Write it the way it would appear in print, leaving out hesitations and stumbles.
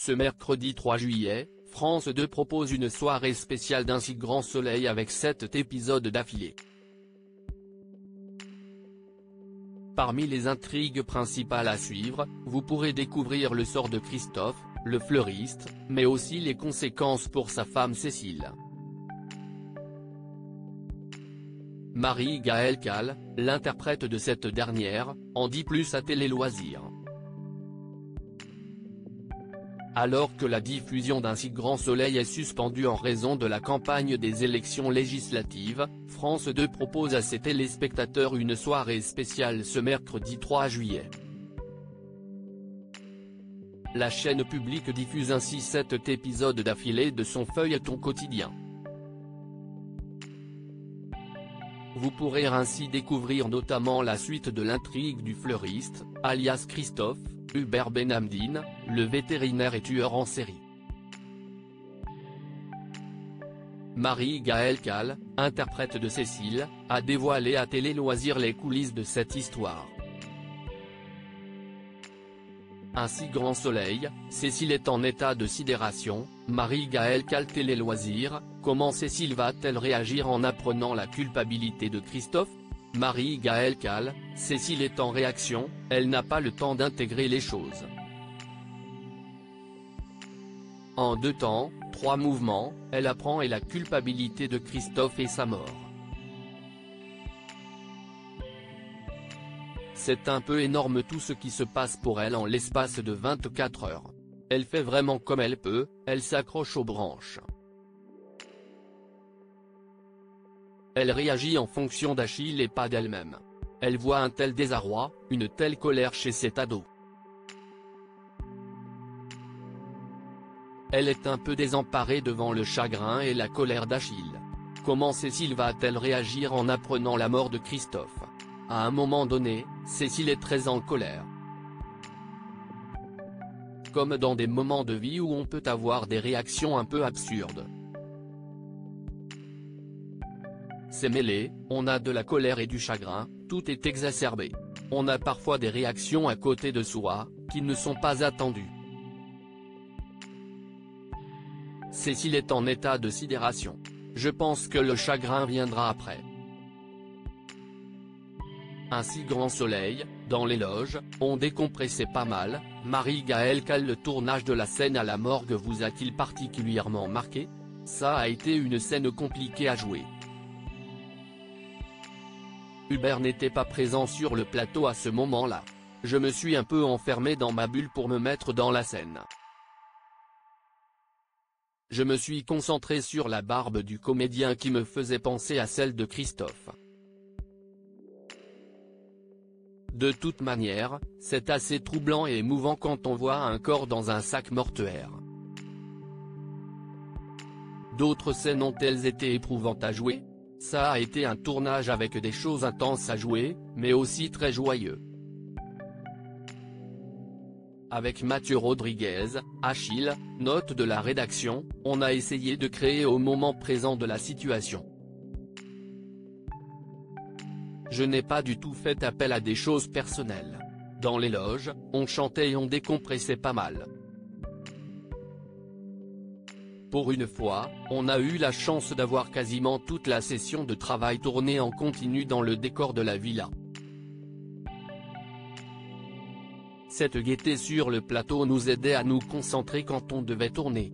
Ce mercredi 3 juillet, France 2 propose une soirée spéciale d'un si grand soleil avec 7 épisodes d'affilée. Parmi les intrigues principales à suivre, vous pourrez découvrir le sort de Christophe, le fleuriste, mais aussi les conséquences pour sa femme Cécile. Marie-Gaëlle Calle, l'interprète de cette dernière, en dit plus à Télé Loisirs. Alors que la diffusion d'un si grand soleil est suspendue en raison de la campagne des élections législatives, France 2 propose à ses téléspectateurs une soirée spéciale ce mercredi 3 juillet. La chaîne publique diffuse ainsi 7 épisodes d'affilée de son feuilleton quotidien. Vous pourrez ainsi découvrir notamment la suite de l'intrigue du fleuriste, alias Christophe, Hubert Benhamdine, le vétérinaire et tueur en série. Marie-Gaëlle Calle, interprète de Cécile, a dévoilé à Télé Loisirs les coulisses de cette histoire. Un si grand soleil, Cécile est en état de sidération. Marie-Gaëlle Calle Télé Loisirs, comment Cécile va-t-elle réagir en apprenant la culpabilité de Christophe? Marie-Gaëlle Calle, Cécile est en réaction, elle n'a pas le temps d'intégrer les choses. En 2 temps, 3 mouvements, elle apprend et la culpabilité de Christophe et sa mort. C'est un peu énorme tout ce qui se passe pour elle en l'espace de 24 heures. Elle fait vraiment comme elle peut, elle s'accroche aux branches. Elle réagit en fonction d'Achille et pas d'elle-même. Elle voit un tel désarroi, une telle colère chez cet ado. Elle est un peu désemparée devant le chagrin et la colère d'Achille. Comment Cécile va-t-elle réagir en apprenant la mort de Christophe? À un moment donné, Cécile est très en colère. Comme dans des moments de vie où on peut avoir des réactions un peu absurdes. C'est mêlé, on a de la colère et du chagrin, tout est exacerbé. On a parfois des réactions à côté de soi, qui ne sont pas attendues. Cécile est en état de sidération. Je pense que le chagrin viendra après. Un si grand soleil, dans les loges, on décompressait pas mal. Marie-Gaëlle Calle, le tournage de la scène à la morgue vous a-t-il particulièrement marqué? Ça a été une scène compliquée à jouer. Hubert n'était pas présent sur le plateau à ce moment-là. Je me suis un peu enfermé dans ma bulle pour me mettre dans la scène. Je me suis concentré sur la barbe du comédien qui me faisait penser à celle de Christophe. De toute manière, c'est assez troublant et émouvant quand on voit un corps dans un sac mortuaire. D'autres scènes ont-elles été éprouvantes à jouer? Ça a été un tournage avec des choses intenses à jouer, mais aussi très joyeux. Avec Mathieu Rodriguez, Achille, note de la rédaction, on a essayé de créer au moment présent de la situation. Je n'ai pas du tout fait appel à des choses personnelles. Dans les loges, on chantait et on décompressait pas mal. Pour une fois, on a eu la chance d'avoir quasiment toute la session de travail tournée en continu dans le décor de la villa. Cette gaieté sur le plateau nous aidait à nous concentrer quand on devait tourner.